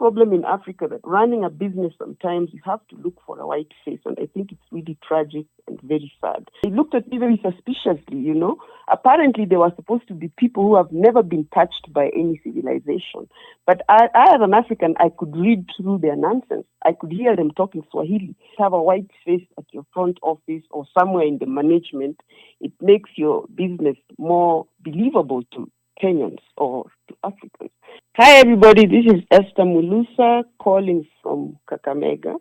problem in Africa that running a business sometimes you have to look for a white face, and I think it's really tragic and very sad. They looked at me very suspiciously, you know. Apparently, they were supposed to be people who have never been touched by any civilization. But I as an African, I could read through their nonsense. I could hear them talking Swahili. Have a white face at your front office or somewhere in the management, it makes your business more believable to Kenyans or to Africans. Hi, everybody. This is Esther Mulusa calling from Kakamega.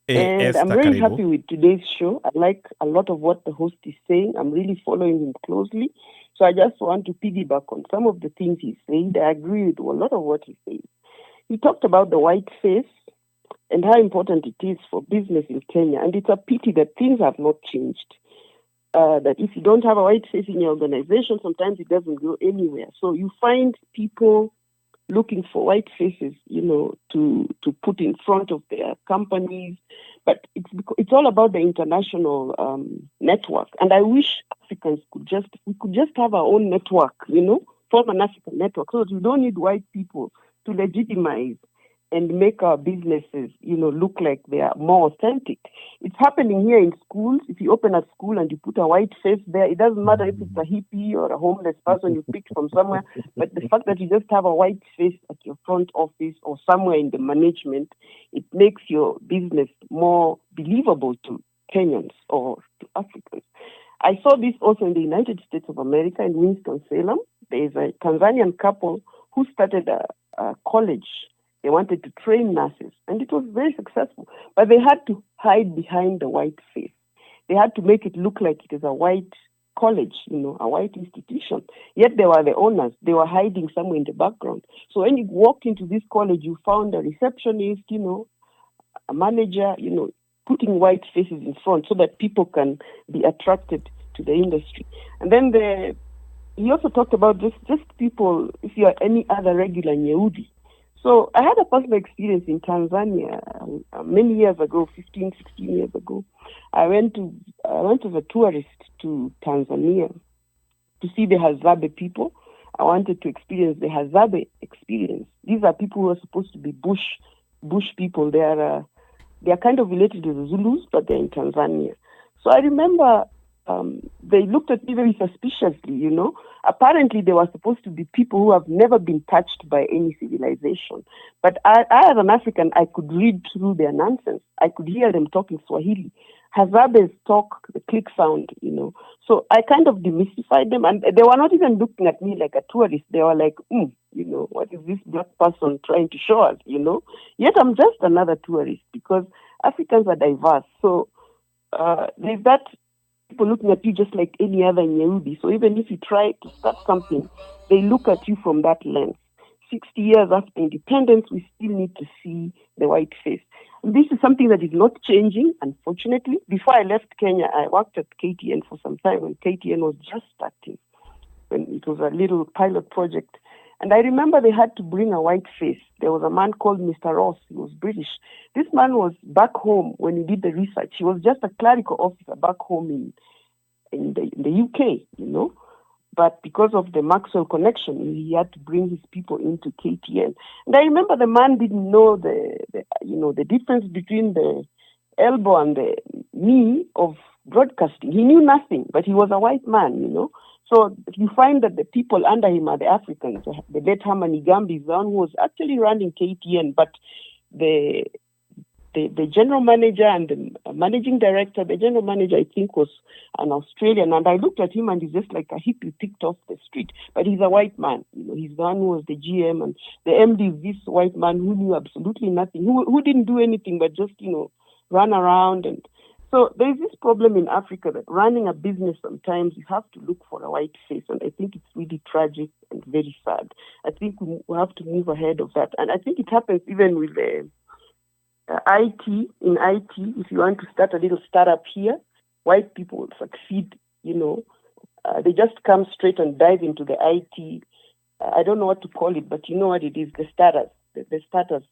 And Esther, I'm very karibu. happy with today's show. I like a lot of what the host is saying. I'm really following him closely. So I just want to piggyback on some of the things he's saying. I agree with a lot of what he's saying. He talked about the white face and how important it is for business in Kenya. And it's a pity that things have not changed. That if you don't have a white face in your organization, sometimes it doesn't go anywhere. So you find people looking for white faces, you know, to put in front of their companies. But it's all about the international network. And I wish Africans could just have our own network, you know, form an African network, so that we don't need white people to legitimize and make our businesses, you know, look like they are more authentic. It's happening here in schools. If you open a school and you put a white face there, it doesn't matter if it's a hippie or a homeless person you picked from somewhere, but the fact that you just have a white face at your front office or somewhere in the management, it makes your business more believable to Kenyans or to Africans. I saw this also in the United States of America, in Winston-Salem. There is a Tanzanian couple who started a college. They wanted to train nurses, and it was very successful. But they had to hide behind the white face. They had to make it look like it is a white college, you know, a white institution. Yet they were the owners. They were hiding somewhere in the background. So when you walked into this college, you found a receptionist, you know, a manager, you know, putting white faces in front so that people can be attracted to the industry. And then he also talked about just people, if you are any other regular Nyehudi. So I had a personal experience in Tanzania many years ago, 15, 16 years ago. I went as a tourist to Tanzania to see the Hazabe people. I wanted to experience the Hazabe experience. These are people who are supposed to be bush people. They are kind of related to the Zulus, but they're in Tanzania. So I remember they looked at me very suspiciously, you know. Apparently, they were supposed to be people who have never been touched by any civilization. But I as an African, I could read through their nonsense. I could hear them talking Swahili. Hazabes talk, the click sound, you know. So I kind of demystified them. And they were not even looking at me like a tourist. They were like, you know, what is this black person trying to show us, you know? Yet I'm just another tourist because Africans are diverse. So there's that people looking at you just like any other Nyehudi. So even if you try to start something, they look at you from that lens. 60 years after independence, we still need to see the white face. And this is something that is not changing, unfortunately. Before I left Kenya, I worked at KTN for some time when KTN was just starting, when it was a little pilot project. And I remember they had to bring a white face. There was a man called Mr. Ross. He was British. This man was back home when he did the research. He was just a clerical officer back home in the UK, you know. But because of the Maxwell connection, he had to bring his people into KTN. And I remember the man didn't know the difference between the elbow and the knee of broadcasting. He knew nothing, but he was a white man, you know. So you find that the people under him are the Africans. The late Hamani Gambi is the one who was actually running KTN, but the general manager and the managing director, the general manager, I think, was an Australian. And I looked at him and he's just like a hippie picked off the street. But he's a white man. You know, he's the one who was the GM, and the MD is this white man who knew absolutely nothing, who didn't do anything but just, you know, run around. And so there's this problem in Africa that running a business sometimes you have to look for a white face. And I think it's really tragic and very sad. I think we have to move ahead of that. And I think it happens even with the IT, if you want to start a little startup here, white people will succeed, you know. They just come straight and dive into the IT. I don't know what to call it, but you know what it is, the starters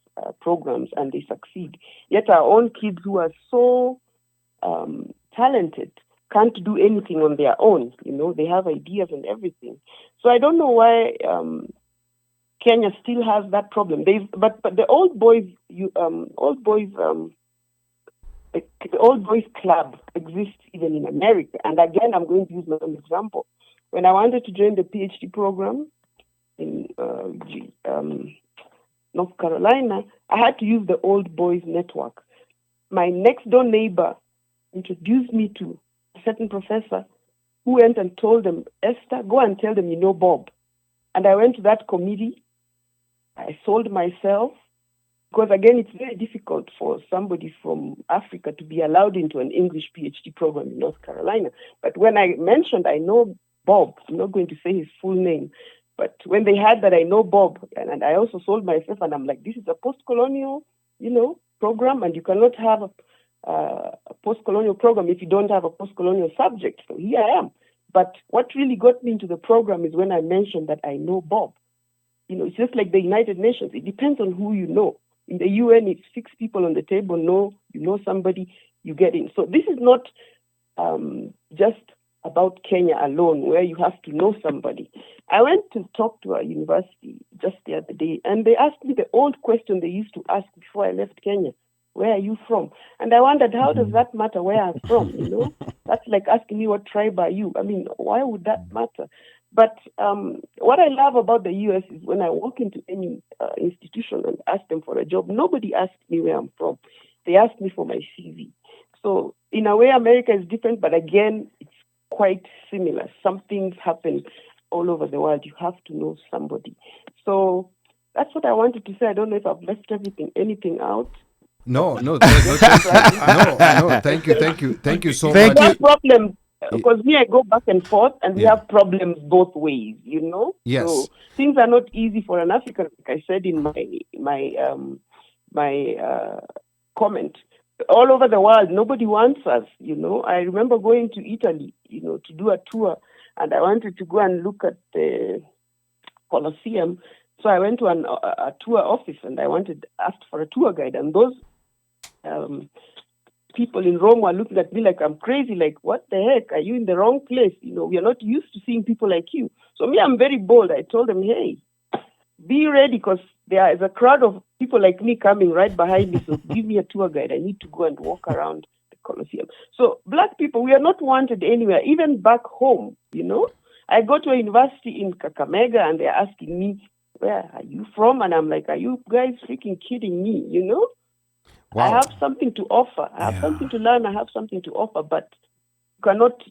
programs, and they succeed. Yet our own kids who are so talented can't do anything on their own, you know. They have ideas and everything. So I don't know why Kenya still has that problem. But the old boys, the old boys club exists even in America. And again, I'm going to use my own example. When I wanted to join the PhD program in North Carolina, I had to use the old boys network. My next door neighbor introduced me to a certain professor who went and told them, Esther, go and tell them you know Bob. And I went to that committee. I sold myself because, again, it's very difficult for somebody from Africa to be allowed into an English PhD program in North Carolina. But when I mentioned I know Bob, I'm not going to say his full name, but when they heard that I know Bob, and I also sold myself, and I'm like, this is a post-colonial, program, and you cannot have a post-colonial program if you don't have a post-colonial subject. So here I am. But what really got me into the program is when I mentioned that I know Bob. It's just like the United Nations. It depends on who you know. In the UN, if 6 people on the table you know somebody, you get in. So this is not just about Kenya alone, where you have to know somebody. I went to talk to a university just the other day, and they asked me the old question they used to ask before I left Kenya. Where are you from? And I wondered, how does that matter where I'm from? That's like asking me, what tribe are you? I mean, why would that matter? But what I love about the U.S. is when I walk into any institution and ask them for a job, nobody asks me where I'm from. They ask me for my CV. So in a way, America is different, but again, it's quite similar. Some things happen all over the world. You have to know somebody. So that's what I wanted to say. I don't know if I've left anything out. No, thank you so much. We have problems because I go back and forth, and we have problems both ways. Yes. So things are not easy for an African, like I said in my comment. All over the world, nobody wants us. I remember going to Italy, to do a tour, and I wanted to go and look at the Colosseum. So I went to a tour office, and I asked for a tour guide, and those people in Rome were looking at me like I'm crazy, like, what the heck, are you in the wrong place? We are not used to seeing people like you. So I'm very bold. I told them, hey, be ready, because there is a crowd of people like me coming right behind me, so give me a tour guide. I need to go and walk around the Colosseum. So Black people, we are not wanted anywhere, even back home, I go to a university in Kakamega, and they're asking me, where are you from? And I'm like, are you guys freaking kidding me, Wow. I have something to offer. I have something to learn. I have something to offer, but you cannot,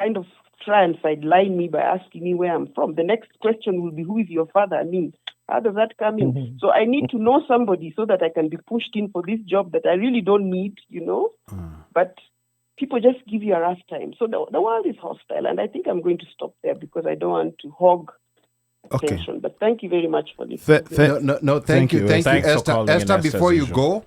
kind of try and sideline me by asking me where I'm from. The next question will be, who is your father? I mean, how does that come in? Mm-hmm. So I need to know somebody so that I can be pushed in for this job that I really don't need, But people just give you a rough time. So the world is hostile, and I think I'm going to stop there because I don't want to hog attention. But thank you very much for this. Thank you, Esther. Esther, before you go,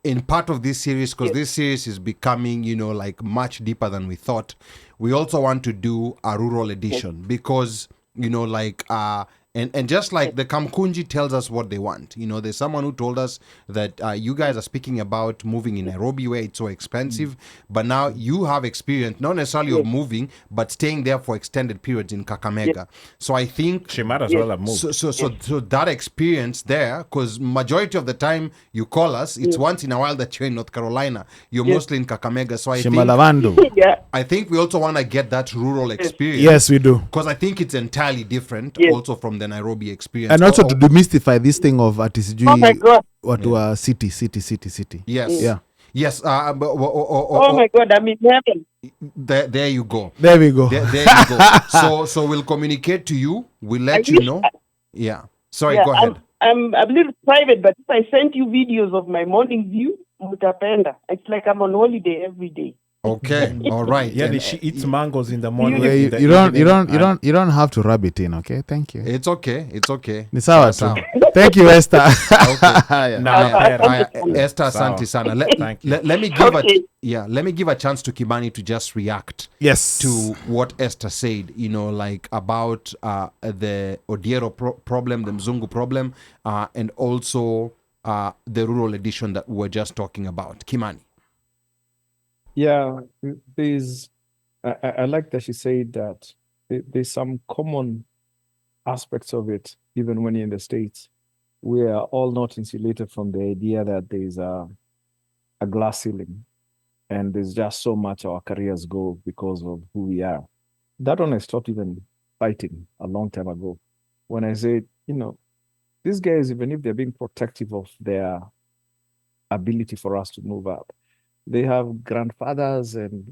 in part of this series, because this series is becoming, like much deeper than we thought, we also want to do a rural edition because, and just like the Kamkunji tells us what they want. There's someone who told us that you guys are speaking about moving in Nairobi where it's so expensive, but now you have experience, not necessarily of moving, but staying there for extended periods in Kakamega. So I think she might as well have moved. So that experience there, because majority of the time you call us, it's once in a while that you're in North Carolina. You're mostly in Kakamega. So I think we also want to get that rural experience. Yes, we do. Because I think it's entirely different also from the Nairobi experience. And also to demystify this thing of Atisijui, oh my God. What were city. Yes. Yeah. Yes. Oh my God, I'm in heaven. There you go. There we go. There you go. So we'll communicate to you. We'll let you know. Sorry, go ahead. I'm a little private, but if I sent you videos of my morning view, mutapenda. It's like I'm on holiday every day. Okay, all right. Yeah, she eats mangoes in the morning. You don't have to rub it in, okay? Thank you. It's okay. Ni sawa tu. Thank you, Esther. Okay. Esther, asante sana. Let me give a chance to Kimani to just react. Yes. To what Esther said, about the Odiero problem, the Mzungu problem, and also the rural edition that we were just talking about. Kimani. Yeah, I like that she said that there's some common aspects of it, even when you're in the States, we are all not insulated from the idea that there's a glass ceiling and there's just so much our careers go because of who we are. That one I stopped even fighting a long time ago. When I said, these guys, even if they're being protective of their ability for us to move up, they have grandfathers and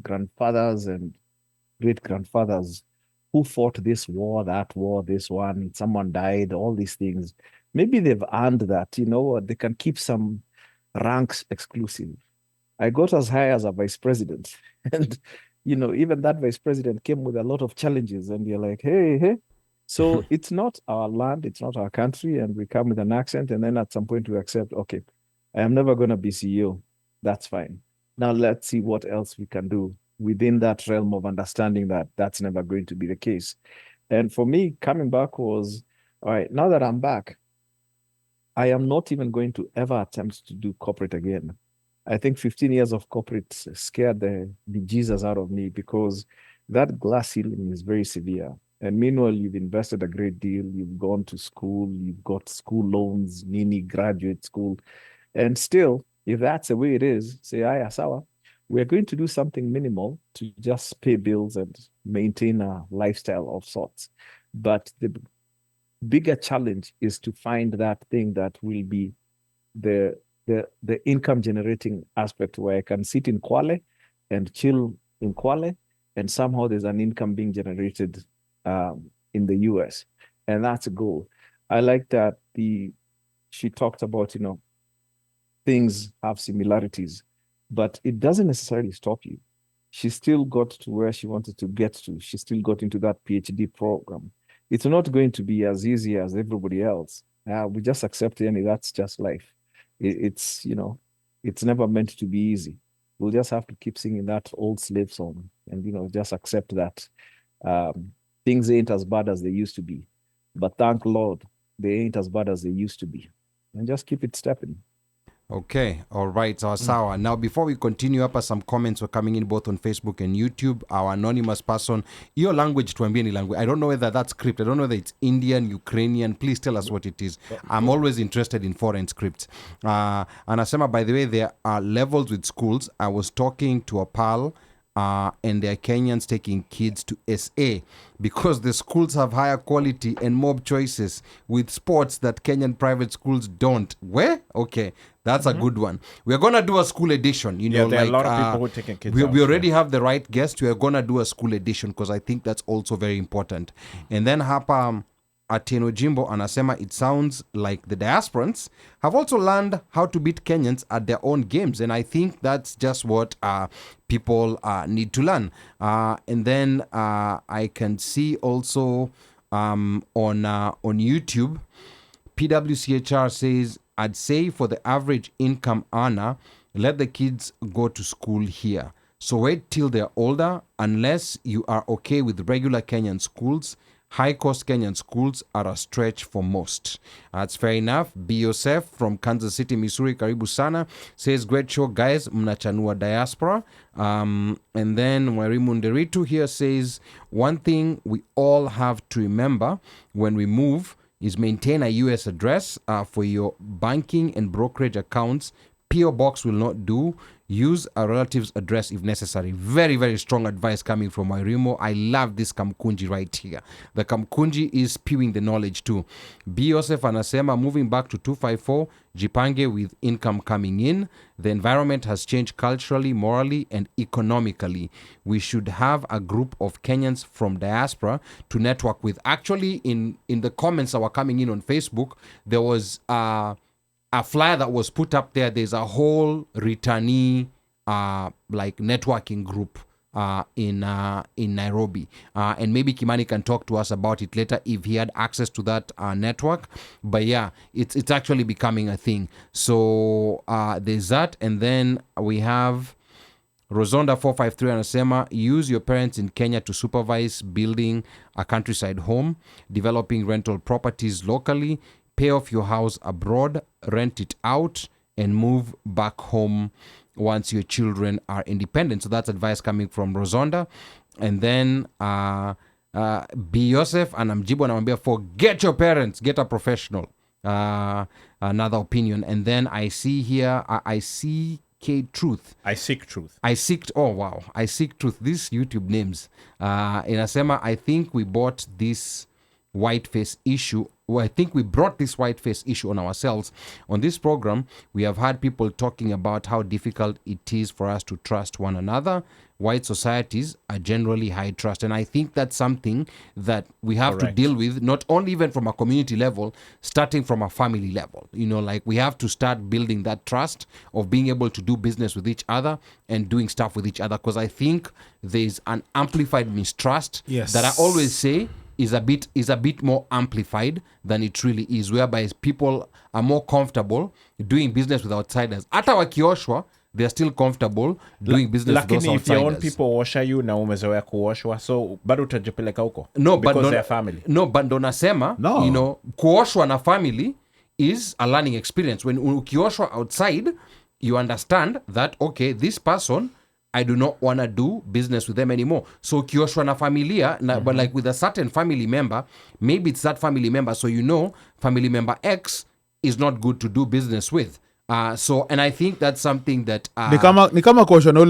great grandfathers who fought this war, that war, this one, someone died, all these things. Maybe they've earned that, they can keep some ranks exclusive. I got as high as a vice president. And, even that vice president came with a lot of challenges. And you're like, hey. So it's not our land, it's not our country. And we come with an accent. And then at some point we accept, okay, I am never going to be CEO. That's fine. Now let's see what else we can do within that realm of understanding that that's never going to be the case. And for me, coming back was, all right, now that I'm back, I am not even going to ever attempt to do corporate again. I think 15 years of corporate scared the bejesus out of me because that glass ceiling is very severe. And meanwhile, you've invested a great deal. You've gone to school. You've got school loans, mini graduate school. And still, if that's the way it is, say, Asawa, we're going to do something minimal to just pay bills and maintain a lifestyle of sorts. But the bigger challenge is to find that thing that will be the income generating aspect where I can sit in Kwale and chill in Kwale, and somehow there's an income being generated in the US. And that's a goal. I like that she talked about, things have similarities, but it doesn't necessarily stop you. She still got to where she wanted to get to. She still got into that PhD program. It's not going to be as easy as everybody else. We just accept it, and that's just life. It's never meant to be easy. We'll just have to keep singing that old slave song and, just accept that things ain't as bad as they used to be. But thank Lord, they ain't as bad as they used to be. And just keep it stepping. Okay, all right, sawa. Now, before we continue, some comments were coming in both on Facebook and YouTube. Our anonymous person, your language, tuambie ni language. I don't know whether that's script. I don't know whether it's Indian, Ukrainian. Please tell us what it is. I'm always interested in foreign scripts. And Asema, by the way, there are levels with schools. I was talking to a pal, and there are Kenyans taking kids to SA because the schools have higher quality and more choices with sports that Kenyan private schools don't. Where? Okay, that's a good one. We're going to do a school edition. There are a lot of people who are taking kids we already have the right guest. We're going to do a school edition because I think that's also very important. And then hapa Atieno Jimbo anasema it sounds like the diasporans have also learned how to beat Kenyans at their own games, and I think that's just what people need to learn. And then I can see also on YouTube, PWCHR says, I'd say for the average income earner, let the kids go to school here. So wait till they're older, unless you are okay with regular Kenyan schools. High-cost Kenyan schools are a stretch for most. That's fair enough. B. Yosef from Kansas City, Missouri, karibu sana, says, great show, guys, mnachanua diaspora. And then Mwarimu Nderitu here says, one thing we all have to remember when we move is maintain a U.S. address for your banking and brokerage accounts. P.O. Box will not do. Use a relative's address if necessary. Very, very strong advice coming from Wairimo. I love this Kamkunji right here. The Kamkunji is spewing the knowledge too. B. Yosef anasema, moving back to 254, Jipange with income coming in. The environment has changed culturally, morally, and economically. We should have a group of Kenyans from diaspora to network with. Actually, in the comments that were coming in on Facebook, there was a flyer that was put up there. There's a whole returnee like networking group in Nairobi, and maybe Kimani can talk to us about it later if he had access to that network. But yeah, it's actually becoming a thing. So there's that, and then we have Rosonda 453 anasema, use your parents in Kenya to supervise building a countryside home, developing rental properties locally, pay off your house abroad, rent it out, and move back home once your children are independent. So that's advice coming from Rosonda. And then B. Yosef anamjibu anamwambia, forget your parents, get a professional. Another opinion. And then I see here, I see Truth. I seek truth. I seek truth. These YouTube names. Inasema, I think we bought this whiteface issue. Well, I think we brought this whiteface issue on ourselves. On this program, we have had people talking about how difficult it is for us to trust one another. White societies are generally high trust. And I think that's something that we have to deal with, not only even from a community level, starting from a family level. Like we have to start building that trust of being able to do business with each other and doing stuff with each other. Because I think there's an amplified mistrust that I always say is a bit more amplified than it really is, whereby people are more comfortable doing business with outsiders. Hata wakioshwa, they are still comfortable doing business with those outsiders. Lakini if your own people washa you na umezoea kuoshwa, so bado utajipeleka huko? No, because they're family. No, but ndo nasema, kuoshwa na family is a learning experience. When ukioshwa outside, you understand that, okay, this person, I do not want to do business with them anymore. So ukioshwa na familia, but like with a certain family member, maybe it's that family member, so family member X is not good to do business with. And I think that's something that ni kama kuoshwa na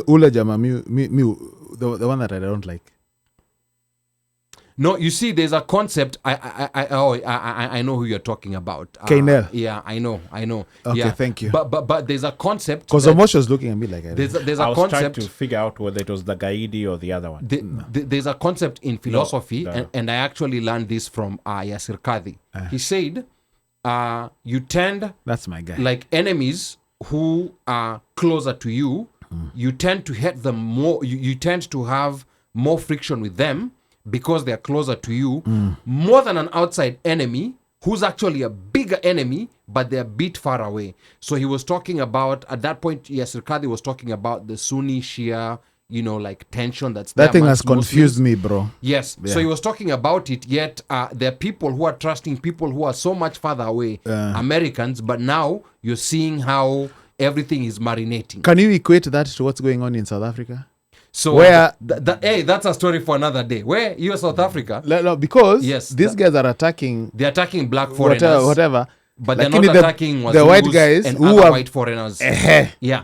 ule jama the one that I don't like. No, you see, there's a concept. I know who you're talking about. Kainel. Yeah, I know. Okay, yeah. Thank you. But there's a concept. Because Omosho's looking at me like there's a concept. I was concept trying to figure out whether it was the Gaidi or the other one. There's a concept in philosophy, and I actually learned this from Yasir Kadhi. He said, you tend, that's my guy, like enemies who are closer to you, you tend to hate them more. You tend to have more friction with them because they're closer to you, more than an outside enemy who's actually a bigger enemy, but they're a bit far away. So he was talking about, at that point, Yasir Kadhi was talking about the Sunni Shia, like tension that's that thing has confused me, bro. Yes. Yeah. So he was talking about it, yet there are people who are trusting people who are so much farther away, Americans, but now you're seeing how everything is marinating. Can you equate that to what's going on in South Africa? So where hey, that's a story for another day. Where you're South Africa? No, because these guys are attacking. They're attacking black foreigners. Whatever. But they're not attacking the white guys and who other are white foreigners. Yeah.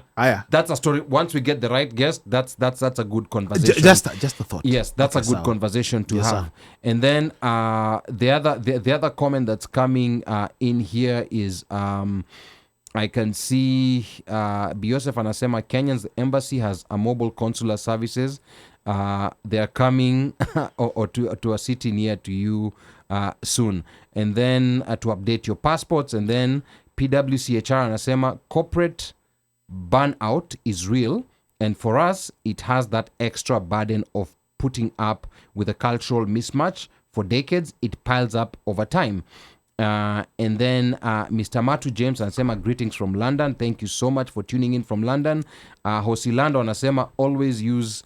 That's a story. Once we get the right guest, that's a good conversation. Just a thought. Yes, that's a good conversation to have. Sir. And then the other comment that's coming in here is I can see Biosef anasema Kenyan's embassy has a mobile consular services. They are coming or to a city near to you soon. And then to update your passports. And then PWCHR anasema corporate burnout is real. And for us, it has that extra burden of putting up with a cultural mismatch. For decades, it piles up over time. And then Mr. Matu James anasema greetings from London. Thank you so much for tuning in from London. Hosilando anasema always use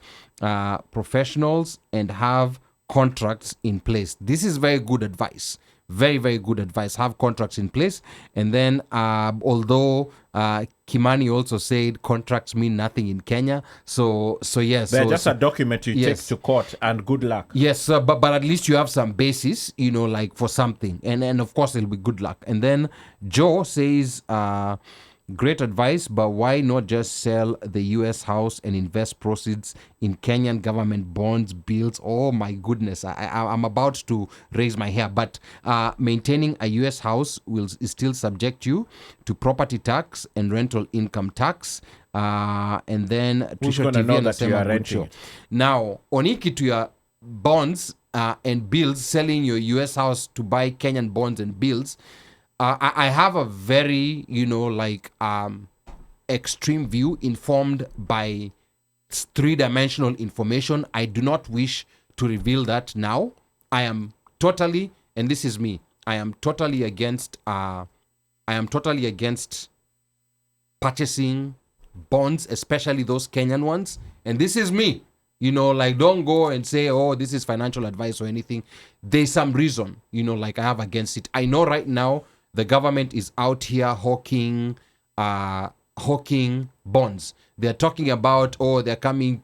professionals and have contracts in place. This is very good advice. Very, very good advice. Have contracts in place. And then although Kimani also said contracts mean nothing in Kenya. So yes. They're just a document you take to court and good luck. Yes, but at least you have some basis, like for something. And of course it'll be good luck. And then Joe says, great advice, but why not just sell the US house and invest proceeds in Kenyan government bonds, bills? Oh my goodness, I'm about to raise my hair. But maintaining a US house is still subject you to property tax and rental income tax. And then who's going to know that you are renting it? Now, oniki to your bonds and bills, selling your US house to buy Kenyan bonds and bills, I have a very, extreme view informed by three-dimensional information. I do not wish to reveal that now. I am totally, and this is me, I am totally against purchasing bonds, especially those Kenyan ones. And this is me. Don't go and say, oh, this is financial advice or anything. There's some reason, I have against it. I know right now, the government is out here hawking hawking bonds. They're talking about, they're coming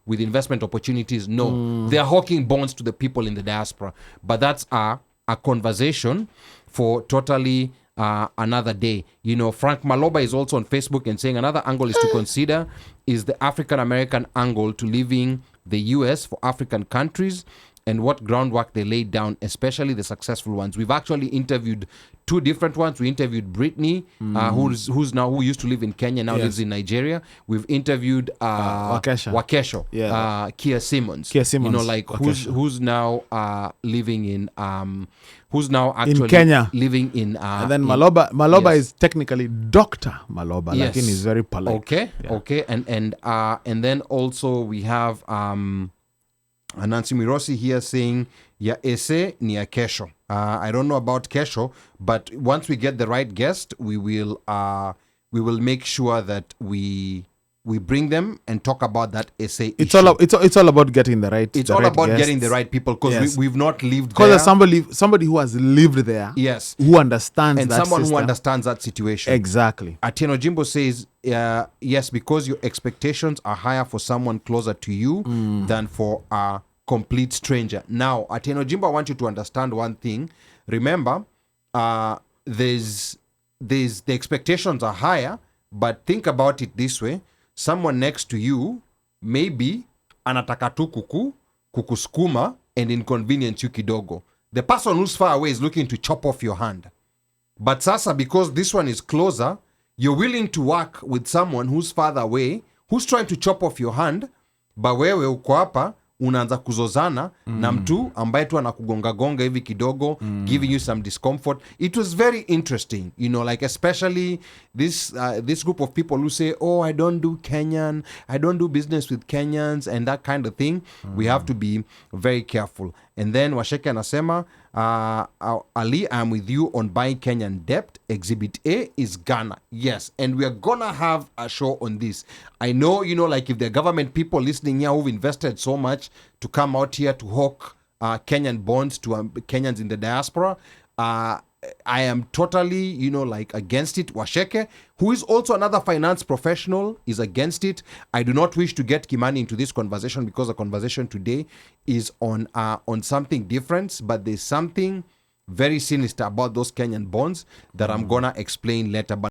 with investment opportunities. No, they're hawking bonds to the people in the diaspora. But that's a conversation for totally another day. Frank Maloba is also on Facebook and saying another angle is to consider is the African-American angle to leaving the US for African countries and what groundwork they laid down, especially the successful ones. We've actually interviewed two different ones. We interviewed Brittany, who used to live in Kenya, now lives in Nigeria. We've interviewed Wakesho, Kia Simmons. Who's now living in actually in Kenya, living in and then Maloba is technically Dr. Maloba, like he's very polite. Okay, and then also we have Nancy Mirosi here saying ya ese ni ya kesho. I don't know about kesho, but once we get the right guest, we will make sure that we bring them and talk about that essay. It's all about getting the right. It's all about guests. Getting the right people, because we've not lived there. Because somebody who has lived there, who understands and that someone system. who understands that situation. Exactly. Atieno Jimbo says, yes, because your expectations are higher for someone closer to you than for a complete stranger. Now, Atieno Jimbo, I want you to understand one thing. Remember, there's the expectations are higher, but think about it this way. Someone next to you maybe anataka tu kukusukuma and inconvenience you kidogo. The person who's far away is looking to chop off your hand. But sasa, because this one is closer, you're willing to work with someone who's farther away, who's trying to chop off your hand, but wewe uko hapa unaanza kuzozana na mtu ambaye tu anakugonga hivi kidogo, giving you some discomfort. It was very interesting, like especially this group of people who say, I don't do Kenyan, I don't do business with Kenyans and that kind of thing. We have to be very careful. And then Washeke anasema, Ali, I'm with you on buying Kenyan debt. Exhibit A is Ghana. Yes, and we are gonna have a show on this. I know, like if the government people listening here who've invested so much to come out here to hawk Kenyan bonds to Kenyans in the diaspora, I am totally, against it. Washeke, who is also another finance professional, is against it. I do not wish to get Kimani into this conversation because the conversation today is on something different, but there's something very sinister about those Kenyan bonds that I'm gonna explain later. But